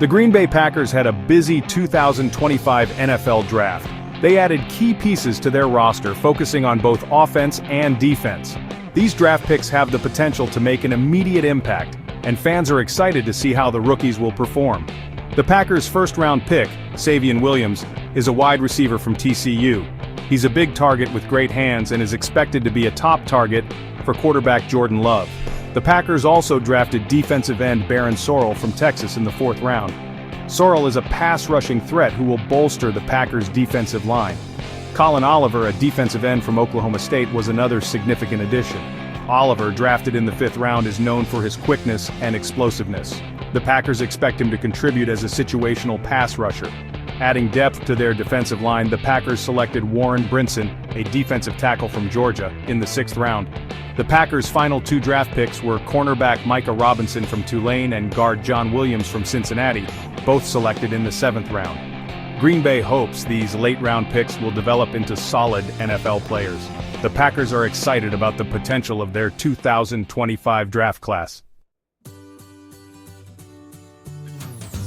The Green Bay Packers had a busy 2025 NFL draft. They added key pieces to their roster, focusing on both offense and defense. These draft picks have the potential to make an immediate impact, and fans are excited to see how the rookies will perform. The Packers' first-round pick, Savion Williams, is a wide receiver from TCU. He's a big target with great hands and is expected to be a top target for quarterback Jordan Love. The Packers also drafted defensive end Barron Sorrell from Texas in the 4th round. Sorrell is a pass-rushing threat who will bolster the Packers' defensive line. Colin Oliver, a defensive end from Oklahoma State, was another significant addition. Oliver, drafted in the 5th round, is known for his quickness and explosiveness. The Packers expect him to contribute as a situational pass rusher. Adding depth to their defensive line, the Packers selected Warren Brinson, a defensive tackle from Georgia, in the 6th round. The Packers' final 2 draft picks were cornerback Micah Robinson from Tulane and guard John Williams from Cincinnati, both selected in the 7th round. Green Bay hopes these late-round picks will develop into solid NFL players. The Packers are excited about the potential of their 2025 draft class.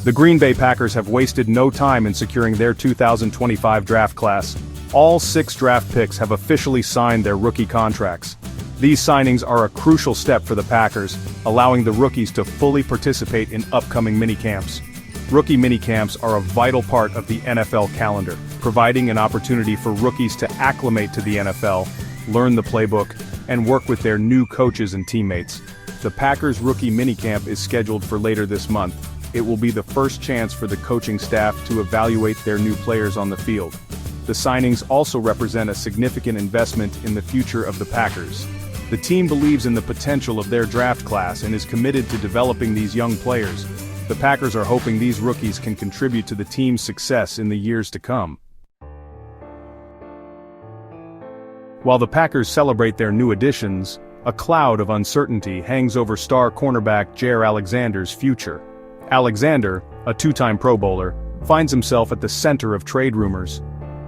The Green Bay Packers have wasted no time in securing their 2025 draft class. All 6 draft picks have officially signed their rookie contracts. These signings are a crucial step for the Packers, allowing the rookies to fully participate in upcoming minicamps. Rookie minicamps are a vital part of the NFL calendar, providing an opportunity for rookies to acclimate to the NFL, learn the playbook, and work with their new coaches and teammates. The Packers' rookie minicamp is scheduled for later this month. It will be the first chance for the coaching staff to evaluate their new players on the field. The signings also represent a significant investment in the future of the Packers. The team believes in the potential of their draft class and is committed to developing these young players. The Packers are hoping these rookies can contribute to the team's success in the years to come. While the Packers celebrate their new additions, a cloud of uncertainty hangs over star cornerback Jaire Alexander's future. Alexander, a 2-time Pro Bowler, finds himself at the center of trade rumors.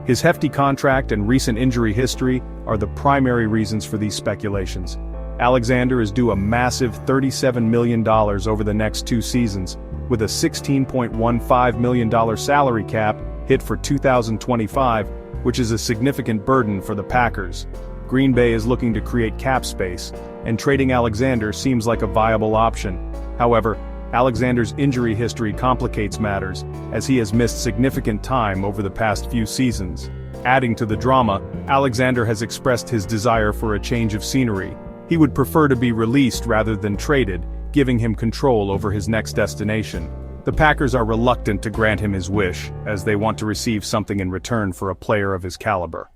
His hefty contract and recent injury history are the primary reasons for these speculations. Alexander is due a massive $37 million over the next 2 seasons, with a $16.15 million salary cap hit for 2025, which is a significant burden for the Packers. Green Bay is looking to create cap space, and trading Alexander seems like a viable option. However, Alexander's injury history complicates matters, as he has missed significant time over the past few seasons. Adding to the drama, Alexander has expressed his desire for a change of scenery. He would prefer to be released rather than traded, giving him control over his next destination. The Packers are reluctant to grant him his wish, as they want to receive something in return for a player of his caliber.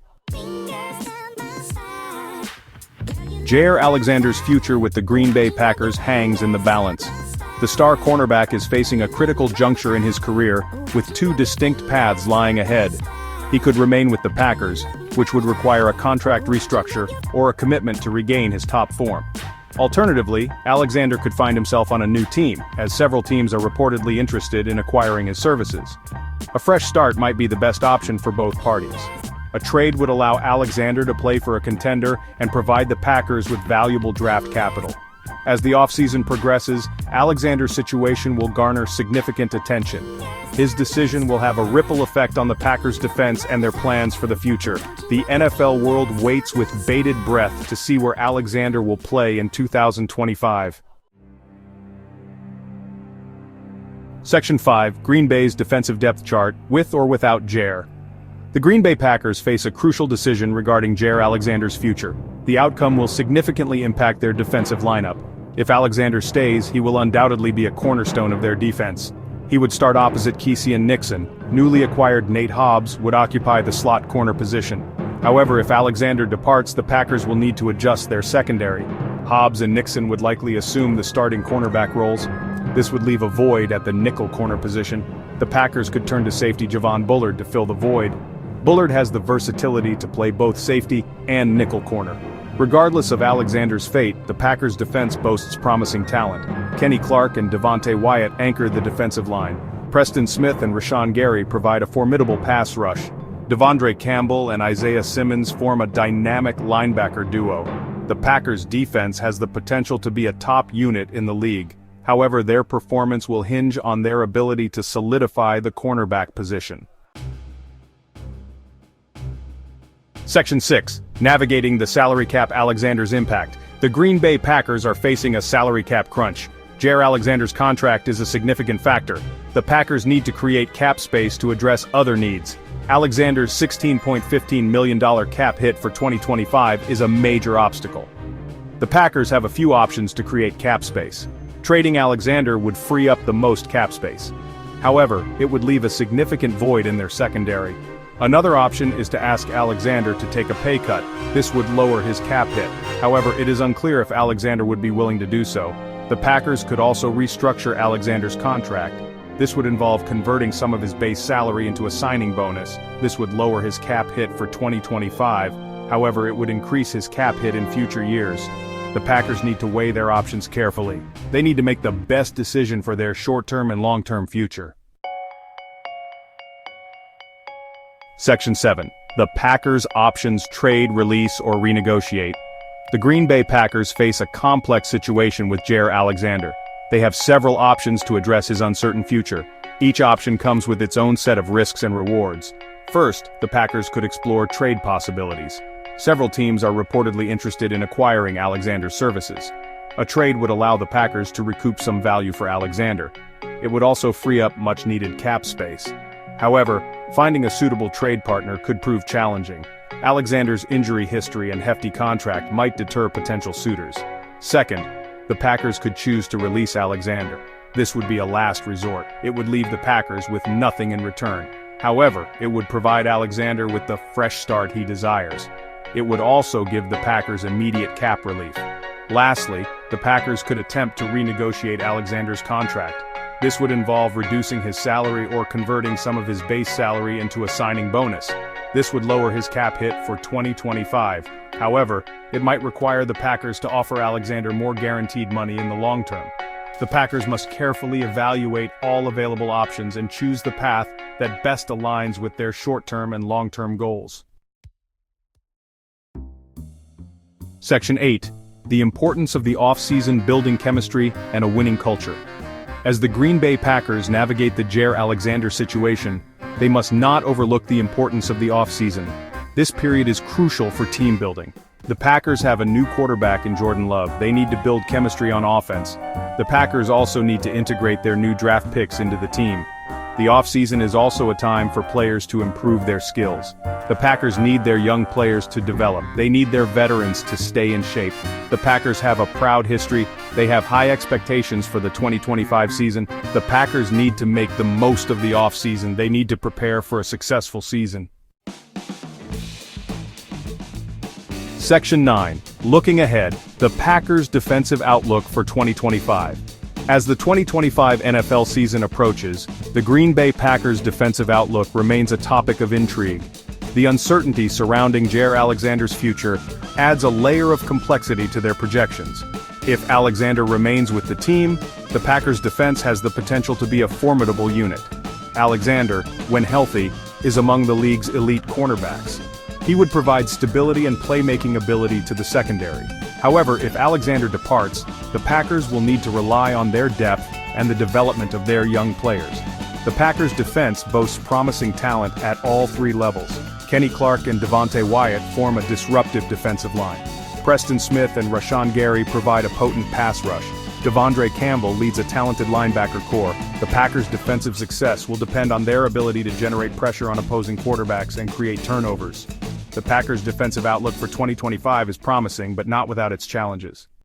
Jaire Alexander's future with the Green Bay Packers hangs in the balance. The star cornerback is facing a critical juncture in his career, with 2 distinct paths lying ahead. He could remain with the Packers, which would require a contract restructure or a commitment to regain his top form. Alternatively, Alexander could find himself on a new team, as several teams are reportedly interested in acquiring his services. A fresh start might be the best option for both parties. A trade would allow Alexander to play for a contender and provide the Packers with valuable draft capital. As the offseason progresses, Alexander's situation will garner significant attention. His decision will have a ripple effect on the Packers' defense and their plans for the future. The NFL world waits with bated breath to see where Alexander will play in 2025. Section 5, Green Bay's defensive depth chart, with or without Jaire. The Green Bay Packers face a crucial decision regarding Jaire Alexander's future. The outcome will significantly impact their defensive lineup. If Alexander stays, he will undoubtedly be a cornerstone of their defense. He would start opposite Kesian Nixon. Newly acquired Nate Hobbs would occupy the slot corner position. However, if Alexander departs, the Packers will need to adjust their secondary. Hobbs and Nixon would likely assume the starting cornerback roles. This would leave a void at the nickel corner position. The Packers could turn to safety Javon Bullard to fill the void. Bullard has the versatility to play both safety and nickel corner. Regardless of Alexander's fate, the Packers' defense boasts promising talent. Kenny Clark and Devontae Wyatt anchor the defensive line. Preston Smith and Rashawn Gary provide a formidable pass rush. Devondre Campbell and Isaiah Simmons form a dynamic linebacker duo. The Packers' defense has the potential to be a top unit in the league. However, their performance will hinge on their ability to solidify the cornerback position. Section 6. Navigating the salary cap. Alexander's impact. The Green Bay Packers are facing a salary cap crunch. Jaire Alexander's contract is a significant factor. The Packers need to create cap space to address other needs. Alexander's $16.15 million cap hit for 2025 is a major obstacle. The Packers have a few options to create cap space. Trading Alexander would free up the most cap space. However, it would leave a significant void in their secondary. Another option is to ask Alexander to take a pay cut. This would lower his cap hit. However, it is unclear if Alexander would be willing to do so. The Packers could also restructure Alexander's contract. This would involve converting some of his base salary into a signing bonus. This would lower his cap hit for 2025. However, it would increase his cap hit in future years. The Packers need to weigh their options carefully. They need to make the best decision for their short-term and long-term future. Section 7. The Packers' options: trade, release, or renegotiate. The Green Bay Packers face a complex situation with Jaire Alexander. They have several options to address his uncertain future. Each option comes with its own set of risks and rewards. First, the Packers could explore trade possibilities. Several teams are reportedly interested in acquiring Alexander's services. A trade would allow the Packers to recoup some value for Alexander. It would also free up much-needed cap space. However, finding a suitable trade partner could prove challenging. Alexander's injury history and hefty contract might deter potential suitors. Second, the Packers could choose to release Alexander. This would be a last resort. It would leave the Packers with nothing in return. However, it would provide Alexander with the fresh start he desires. It would also give the Packers immediate cap relief. Lastly, the Packers could attempt to renegotiate Alexander's contract. This would involve reducing his salary or converting some of his base salary into a signing bonus. This would lower his cap hit for 2025. However, it might require the Packers to offer Alexander more guaranteed money in the long term. The Packers must carefully evaluate all available options and choose the path that best aligns with their short-term and long-term goals. Section 8. The importance of the off-season: building chemistry and a winning culture. As the Green Bay Packers navigate the Jaire Alexander situation, they must not overlook the importance of the off-season. This period is crucial for team building. The Packers have a new quarterback in Jordan Love. They need to build chemistry on offense. The Packers also need to integrate their new draft picks into the team. The off-season is also a time for players to improve their skills. The Packers need their young players to develop. They need their veterans to stay in shape. The Packers have a proud history. They have high expectations for the 2025 season. The Packers need to make the most of the off-season. They need to prepare for a successful season. Section 9. Looking ahead, the Packers' defensive outlook for 2025. As the 2025 NFL season approaches, the Green Bay Packers' defensive outlook remains a topic of intrigue. The uncertainty surrounding Jaire Alexander's future adds a layer of complexity to their projections. If Alexander remains with the team, the Packers' defense has the potential to be a formidable unit. Alexander, when healthy, is among the league's elite cornerbacks. He would provide stability and playmaking ability to the secondary. However, if Alexander departs, the Packers will need to rely on their depth and the development of their young players. The Packers' defense boasts promising talent at all three levels. Kenny Clark and Devontae Wyatt form a disruptive defensive line. Preston Smith and Rashawn Gary provide a potent pass rush. Devondre Campbell leads a talented linebacker core. The Packers' defensive success will depend on their ability to generate pressure on opposing quarterbacks and create turnovers. The Packers' defensive outlook for 2025 is promising, but not without its challenges.